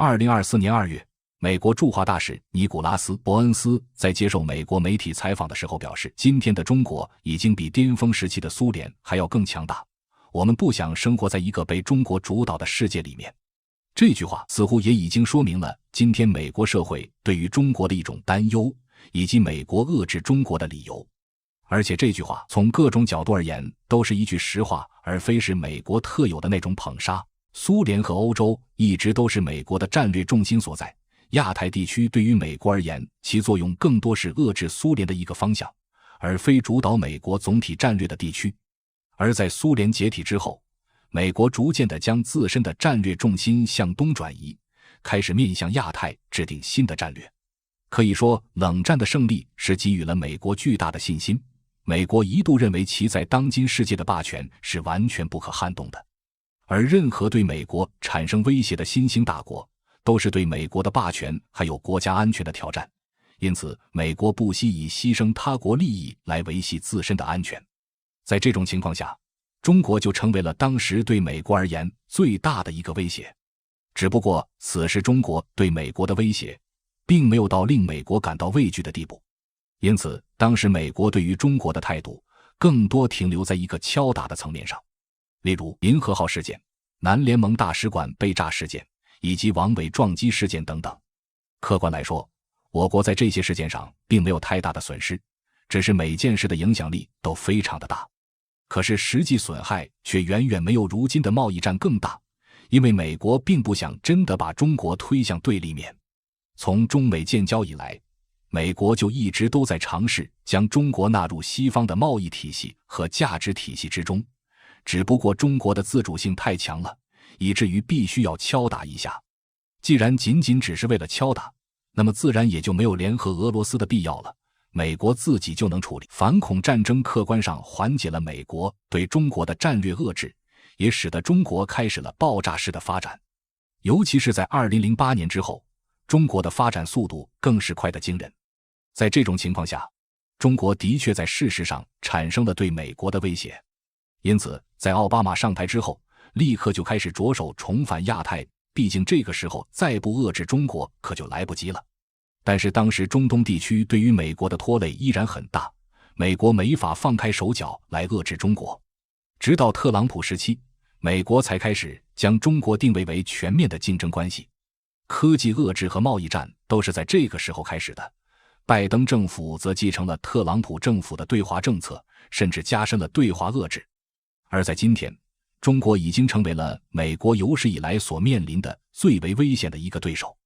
2024年2月，美国驻华大使尼古拉斯·伯恩斯在接受美国媒体采访的时候表示，今天的中国已经比巅峰时期的苏联还要更强大，我们不想生活在一个被中国主导的世界里面。这句话似乎也已经说明了今天美国社会对于中国的一种担忧，以及美国遏制中国的理由。而且这句话从各种角度而言都是一句实话，而非是美国特有的那种捧杀。苏联和欧洲一直都是美国的战略重心所在，亚太地区对于美国而言，其作用更多是遏制苏联的一个方向，而非主导美国总体战略的地区。而在苏联解体之后，美国逐渐地将自身的战略重心向东转移，开始面向亚太制定新的战略。可以说，冷战的胜利是给予了美国巨大的信心，美国一度认为其在当今世界的霸权是完全不可撼动的。而任何对美国产生威胁的新兴大国，都是对美国的霸权还有国家安全的挑战，因此美国不惜以牺牲他国利益来维系自身的安全。在这种情况下，中国就成为了当时对美国而言最大的一个威胁。只不过此时中国对美国的威胁并没有到令美国感到畏惧的地步，因此当时美国对于中国的态度更多停留在一个敲打的层面上。例如银河号事件、南联盟大使馆被炸事件以及王伟撞击事件等等。客观来说，我国在这些事件上并没有太大的损失，只是每件事的影响力都非常的大。可是实际损害却远远没有如今的贸易战更大，因为美国并不想真的把中国推向对立面。从中美建交以来，美国就一直都在尝试将中国纳入西方的贸易体系和价值体系之中，只不过中国的自主性太强了，以至于必须要敲打一下。既然仅仅只是为了敲打，那么自然也就没有联合俄罗斯的必要了，美国自己就能处理。反恐战争客观上缓解了美国对中国的战略遏制，也使得中国开始了爆炸式的发展。尤其是在2008年之后，中国的发展速度更是快得惊人。在这种情况下，中国的确在事实上产生了对美国的威胁。因此在奥巴马上台之后，立刻就开始着手重返亚太，毕竟这个时候再不遏制中国可就来不及了。但是当时中东地区对于美国的拖累依然很大，美国没法放开手脚来遏制中国。直到特朗普时期，美国才开始将中国定位为全面的竞争关系。科技遏制和贸易战都是在这个时候开始的。拜登政府则继承了特朗普政府的对华政策，甚至加深了对华遏制。而在今天，中国已经成为了美国有史以来所面临的最为危险的一个对手。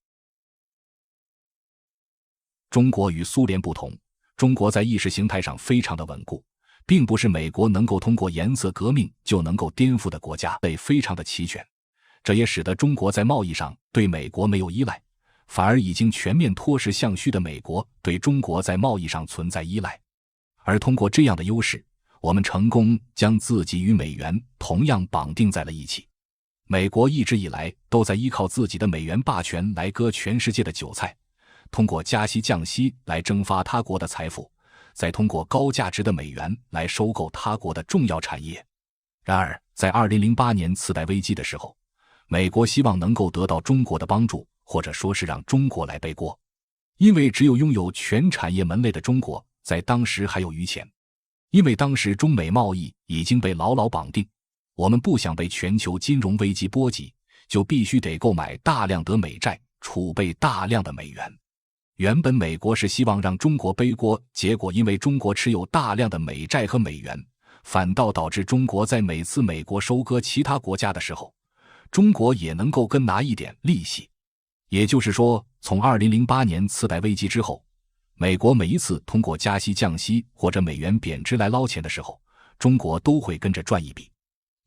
中国与苏联不同，中国在意识形态上非常的稳固，并不是美国能够通过颜色革命就能够颠覆的国家，类非常的齐全。这也使得中国在贸易上对美国没有依赖，反而已经全面脱实向虚的美国对中国在贸易上存在依赖。而通过这样的优势，我们成功将自己与美元同样绑定在了一起。美国一直以来都在依靠自己的美元霸权来割全世界的韭菜，通过加息降息来蒸发他国的财富，再通过高价值的美元来收购他国的重要产业。然而在2008年次贷危机的时候，美国希望能够得到中国的帮助，或者说是让中国来背锅，因为只有拥有全产业门类的中国在当时还有余钱。因为当时中美贸易已经被牢牢绑定，我们不想被全球金融危机波及，就必须得购买大量的美债，储备大量的美元。原本美国是希望让中国背锅，结果因为中国持有大量的美债和美元，反倒导致中国在每次美国收割其他国家的时候，中国也能够跟拿一点利息。也就是说，从2008年次贷危机之后，美国每一次通过加息降息或者美元贬值来捞钱的时候，中国都会跟着赚一笔。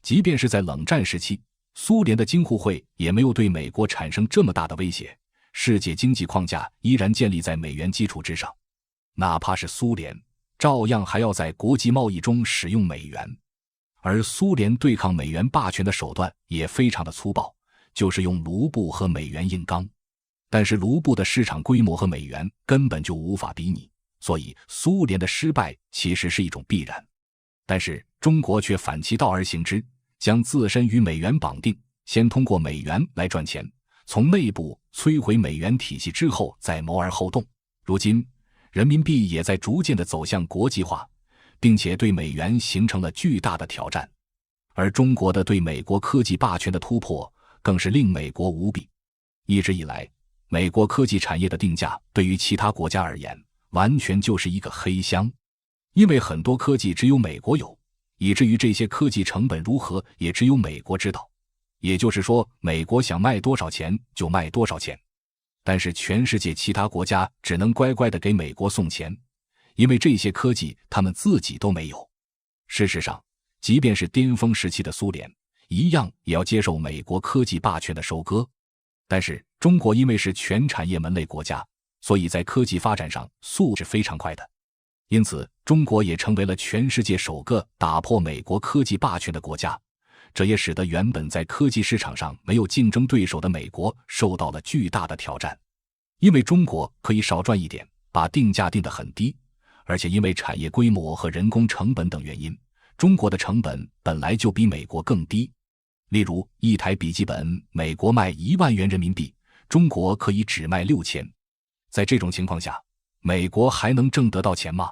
即便是在冷战时期，苏联的京沪会也没有对美国产生这么大的威胁，世界经济框架依然建立在美元基础之上。哪怕是苏联，照样还要在国际贸易中使用美元。而苏联对抗美元霸权的手段也非常的粗暴，就是用卢布和美元硬刚。但是卢布的市场规模和美元根本就无法比拟，所以苏联的失败其实是一种必然。但是中国却反其道而行之，将自身与美元绑定，先通过美元来赚钱，从内部摧毁美元体系之后再谋而后动。如今，人民币也在逐渐地走向国际化，并且对美元形成了巨大的挑战。而中国的对美国科技霸权的突破，更是令美国无比。一直以来，美国科技产业的定价对于其他国家而言，完全就是一个黑箱，因为很多科技只有美国有，以至于这些科技成本如何也只有美国知道。也就是说，美国想卖多少钱就卖多少钱。但是全世界其他国家只能乖乖地给美国送钱，因为这些科技他们自己都没有。事实上，即便是巅峰时期的苏联，一样也要接受美国科技霸权的收割。但是中国因为是全产业门类国家，所以在科技发展上速度是非常快的。因此，中国也成为了全世界首个打破美国科技霸权的国家。这也使得原本在科技市场上没有竞争对手的美国受到了巨大的挑战。因为中国可以少赚一点，把定价定得很低，而且因为产业规模和人工成本等原因，中国的成本本来就比美国更低。例如，一台笔记本美国卖1万元人民币，中国可以只卖6000。在这种情况下，美国还能挣得到钱吗？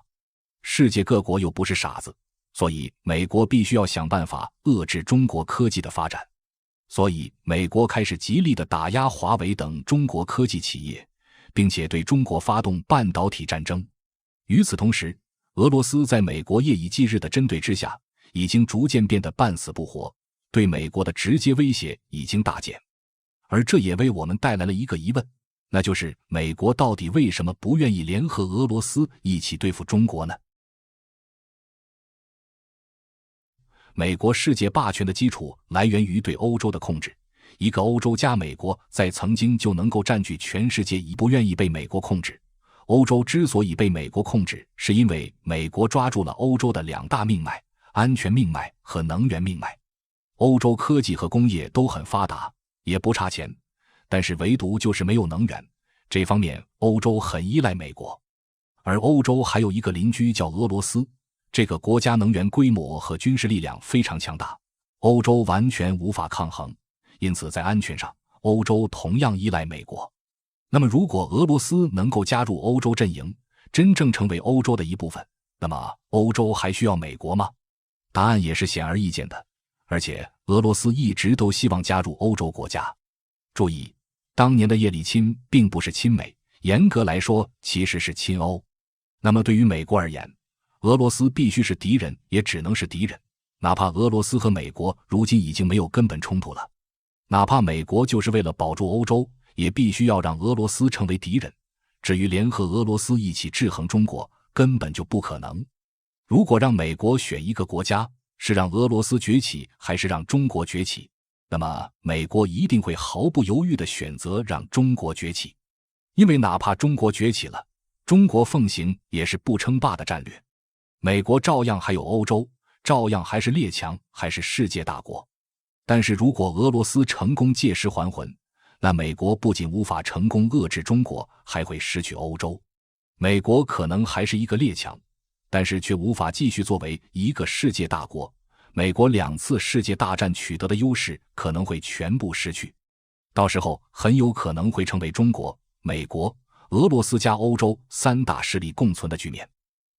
世界各国又不是傻子，所以美国必须要想办法遏制中国科技的发展。所以美国开始极力地打压华为等中国科技企业，并且对中国发动半导体战争。与此同时，俄罗斯在美国夜以继日的针对之下，已经逐渐变得半死不活，对美国的直接威胁已经大减。而这也为我们带来了一个疑问，那就是美国到底为什么不愿意联合俄罗斯一起对付中国呢？美国世界霸权的基础来源于对欧洲的控制，一个欧洲加美国在曾经就能够占据全世界，已不愿意被美国控制。欧洲之所以被美国控制，是因为美国抓住了欧洲的2大命脉：安全命脉和能源命脉。欧洲科技和工业都很发达，也不差钱，但是唯独就是没有能源，这方面欧洲很依赖美国。而欧洲还有一个邻居叫俄罗斯，这个国家能源规模和军事力量非常强大，欧洲完全无法抗衡，因此在安全上，欧洲同样依赖美国。那么如果俄罗斯能够加入欧洲阵营，真正成为欧洲的一部分，那么欧洲还需要美国吗？答案也是显而易见的，而且俄罗斯一直都希望加入欧洲国家。注意，当年的叶利钦并不是亲美，严格来说其实是亲欧。那么对于美国而言，俄罗斯必须是敌人，也只能是敌人，哪怕俄罗斯和美国如今已经没有根本冲突了，哪怕美国就是为了保住欧洲，也必须要让俄罗斯成为敌人。至于联合俄罗斯一起制衡中国，根本就不可能。如果让美国选一个国家，是让俄罗斯崛起还是让中国崛起，那么美国一定会毫不犹豫地选择让中国崛起。因为哪怕中国崛起了，中国奉行也是不称霸的战略，美国照样还有欧洲，照样还是列强，还是世界大国。但是如果俄罗斯成功借尸还魂，那美国不仅无法成功遏制中国，还会失去欧洲。美国可能还是一个列强，但是却无法继续作为一个世界大国。美国2次世界大战取得的优势可能会全部失去，到时候很有可能会成为中国、美国、俄罗斯加欧洲3大势力共存的局面。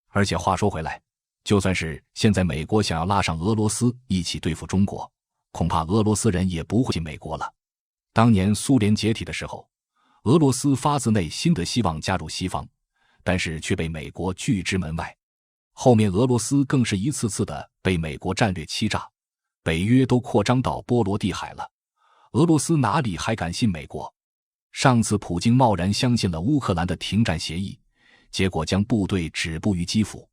而且话说回来，就算是现在美国想要拉上俄罗斯一起对付中国，恐怕俄罗斯人也不会信美国了。当年苏联解体的时候，俄罗斯发自内心的希望加入西方，但是却被美国拒之门外。后面俄罗斯更是一次次的被美国战略欺诈，北约都扩张到波罗的海了，俄罗斯哪里还敢信美国？上次普京贸然相信了乌克兰的停战协议，结果将部队止步于基辅。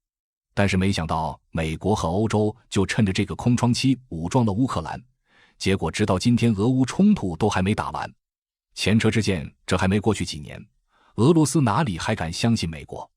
但是没想到美国和欧洲就趁着这个空窗期武装了乌克兰，结果直到今天俄乌冲突都还没打完。前车之鉴，这还没过去几年，俄罗斯哪里还敢相信美国？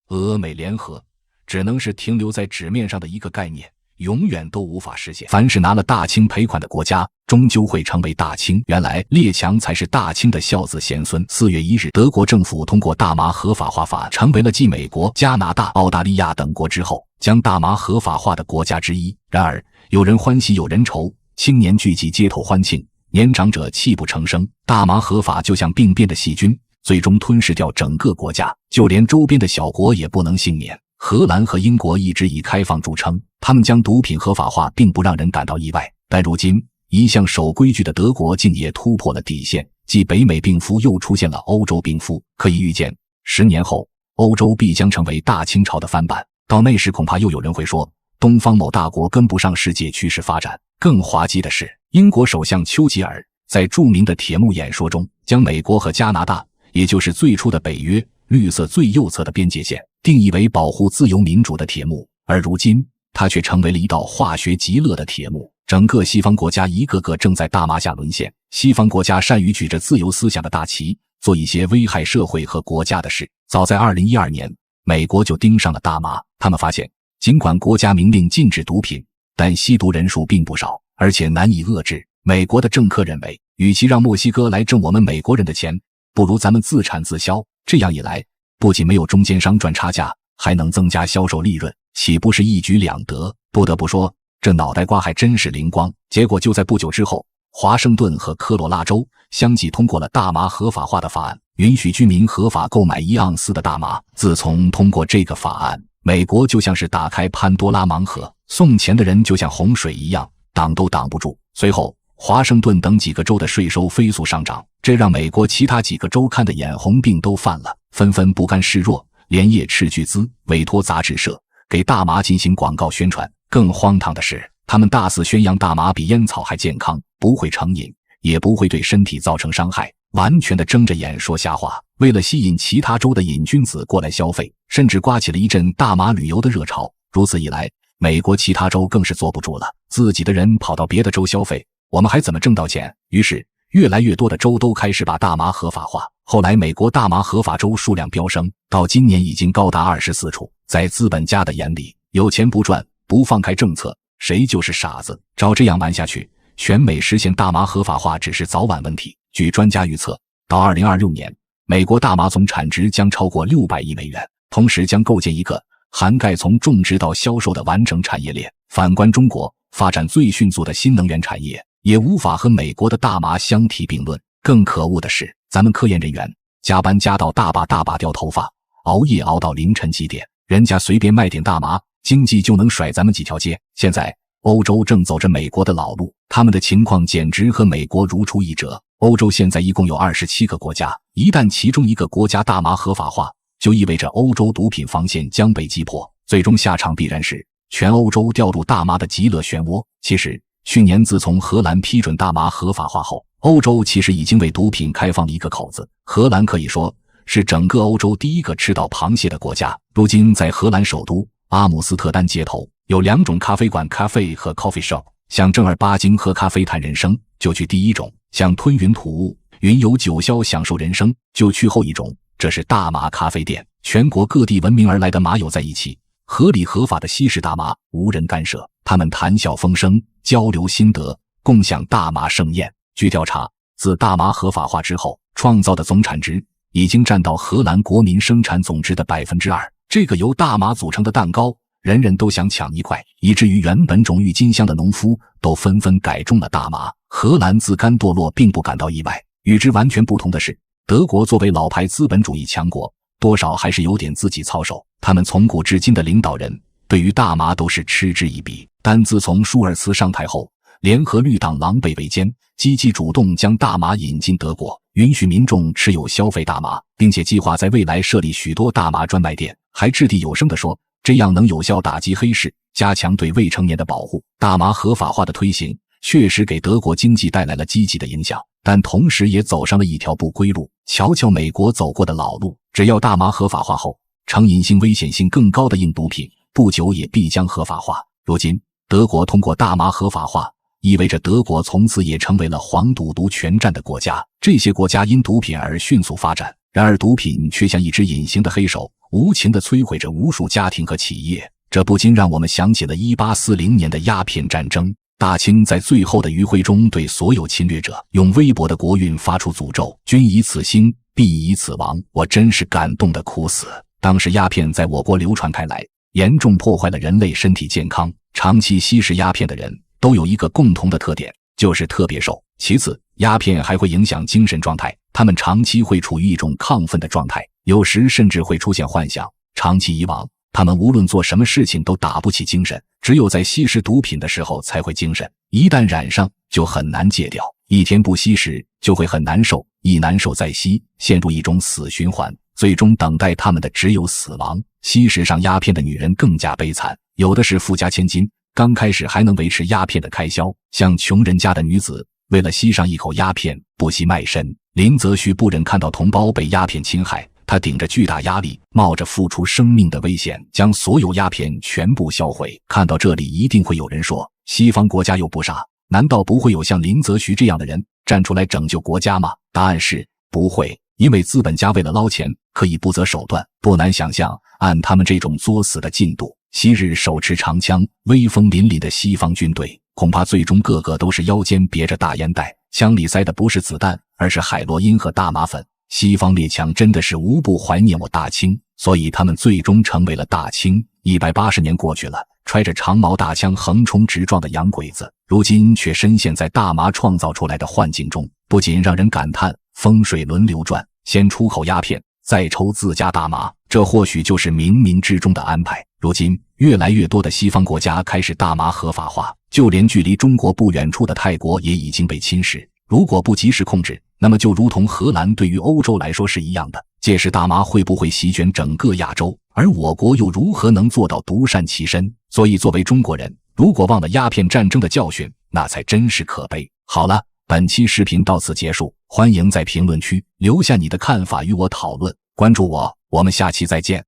俄美联合只能是停留在纸面上的一个概念，永远都无法实现。凡是拿了大清赔款的国家，终究会成为大清。原来列强才是大清的孝子贤孙。4月1日，德国政府通过大麻合法化法案，成为了继美国、加拿大、澳大利亚等国之后将大麻合法化的国家之一。然而有人欢喜有人愁，青年聚集街头欢庆，年长者泣不成声。大麻合法就像病变的细菌，最终吞噬掉整个国家，就连周边的小国也不能幸免。荷兰和英国一直以开放著称，他们将毒品合法化并不让人感到意外。但如今，一向守规矩的德国竟也突破了底线，继北美病夫又出现了欧洲病夫。可以预见，10年后，欧洲必将成为大清朝的翻版，到那时恐怕又有人会说，东方某大国跟不上世界趋势发展。更滑稽的是，英国首相丘吉尔在著名的铁幕演说中，将美国和加拿大，也就是最初的北约，绿色最右侧的边界线，定义为保护自由民主的铁幕，而如今，它却成为了一道化学极乐的铁幕。整个西方国家一个个正在大麻下沦陷，西方国家善于举着自由思想的大旗，做一些危害社会和国家的事。早在2012年，美国就盯上了大麻，他们发现，尽管国家明令禁止毒品，但吸毒人数并不少，而且难以遏制。美国的政客认为，与其让墨西哥来挣我们美国人的钱，不如咱们自产自销，这样一来，不仅没有中间商赚差价，还能增加销售利润，岂不是一举两得？不得不说，这脑袋瓜还真是灵光。结果就在不久之后，华盛顿和科罗拉州相继通过了大麻合法化的法案，允许居民合法购买1盎司的大麻。自从通过这个法案，美国就像是打开潘多拉盲盒，送钱的人就像洪水一样，挡都挡不住。随后，华盛顿等几个州的税收飞速上涨，这让美国其他几个州看得眼红病都犯了，纷纷不甘示弱，连夜斥巨资委托杂志社给大麻进行广告宣传。更荒唐的是，他们大肆宣扬大麻比烟草还健康，不会成瘾，也不会对身体造成伤害，完全的睁着眼说瞎话。为了吸引其他州的瘾君子过来消费，甚至刮起了一阵大麻旅游的热潮。如此一来，美国其他州更是坐不住了，自己的人跑到别的州消费，我们还怎么挣到钱？于是越来越多的州都开始把大麻合法化。后来美国大麻合法州数量飙升，到今年已经高达24处。在资本家的眼里，有钱不赚，不放开政策，谁就是傻子。照这样玩下去，全美实现大麻合法化只是早晚问题。据专家预测，到2026年，美国大麻总产值将超过600亿美元，同时将构建一个涵盖从种植到销售的完整产业链。反观中国，发展最迅速的新能源产业，也无法和美国的大麻相提并论。更可恶的是，咱们科研人员加班加到大把掉头发，熬夜熬到凌晨几点，人家随便卖点大麻，经济就能甩咱们几条街。现在欧洲正走着美国的老路，他们的情况简直和美国如出一辙。欧洲现在一共有27个国家，一旦其中一个国家大麻合法化，就意味着欧洲毒品防线将被击破，最终下场必然是全欧洲掉入大麻的极乐漩涡。其实，去年自从荷兰批准大麻合法化后，欧洲其实已经为毒品开放了一个口子。荷兰可以说是整个欧洲第一个吃到螃蟹的国家。如今在荷兰首都阿姆斯特丹街头，有2种咖啡馆，咖啡和 coffee shop。想正儿八经喝咖啡谈人生，就去第一种；想吞云吐雾、云游九霄享受人生，就去后一种。这是大麻咖啡店，全国各地闻名而来的麻友在一起，合理合法的吸食大麻，无人干涉。他们谈笑风生，交流心得，共享大麻盛宴。据调查，自大麻合法化之后，创造的总产值已经占到荷兰国民生产总值的 2%。这个由大麻组成的蛋糕，人人都想抢一块，以至于原本种郁金香的农夫都纷纷改种了大麻。荷兰自甘堕落并不感到意外。与之完全不同的是，德国作为老牌资本主义强国，多少还是有点自己操守。他们从古至今的领导人对于大麻都是嗤之以鼻，但自从舒尔茨上台后，联合绿党狼狈为奸，积极主动将大麻引进德国，允许民众持有消费大麻，并且计划在未来设立许多大麻专卖店，还掷地有声地说，这样能有效打击黑市，加强对未成年的保护。大麻合法化的推行确实给德国经济带来了积极的影响，但同时也走上了一条不归路。瞧瞧美国走过的老路，只要大麻合法化后，成瘾性、危险性更高的硬毒品不久也必将合法化。如今德国通过大麻合法化，意味着德国从此也成为了黄赌毒全占的国家。这些国家因毒品而迅速发展，然而毒品却像一只隐形的黑手，无情地摧毁着无数家庭和企业。这不禁让我们想起了1840年的鸦片战争。大清在最后的余晖中对所有侵略者用微薄的国运发出诅咒，君以此兴，必以此亡。我真是感动得哭死。当时鸦片在我国流传开来，严重破坏了人类身体健康。长期吸食鸦片的人都有一个共同的特点，就是特别瘦。其次，鸦片还会影响精神状态，他们长期会处于一种亢奋的状态，有时甚至会出现幻想。长期以往，他们无论做什么事情都打不起精神，只有在吸食毒品的时候才会精神，一旦染上就很难戒掉。一天不吸食就会很难受，一难受再吸，陷入一种死循环，最终等待他们的只有死亡。吸食上鸦片的女人更加悲惨，有的是富家千金，刚开始还能维持鸦片的开销，像穷人家的女子为了吸上一口鸦片不惜卖身。林则徐不忍看到同胞被鸦片侵害，他顶着巨大压力，冒着付出生命的危险，将所有鸦片全部销毁。看到这里，一定会有人说，西方国家又不傻，难道不会有像林则徐这样的人站出来拯救国家吗？答案是不会，因为资本家为了捞钱可以不择手段。不难想象，按他们这种作死的进度，昔日手持长枪威风凛凛的西方军队，恐怕最终个个都是腰间别着大烟袋，枪里塞的不是子弹，而是海洛因和大麻粉。西方列强真的是无不怀念我大清，所以他们最终成为了大清。180年过去了，揣着长矛大枪横冲直撞的洋鬼子，如今却深陷在大麻创造出来的幻境中，不仅让人感叹风水轮流转，先出口鸦片，再抽自家大麻，这或许就是冥冥之中的安排。如今越来越多的西方国家开始大麻合法化，就连距离中国不远处的泰国也已经被侵蚀。如果不及时控制，那么就如同荷兰对于欧洲来说是一样的，届时大麻会不会席卷整个亚洲，而我国又如何能做到独善其身？所以作为中国人，如果忘了鸦片战争的教训，那才真是可悲。好了，本期视频到此结束，欢迎在评论区留下你的看法与我讨论，关注我，我们下期再见。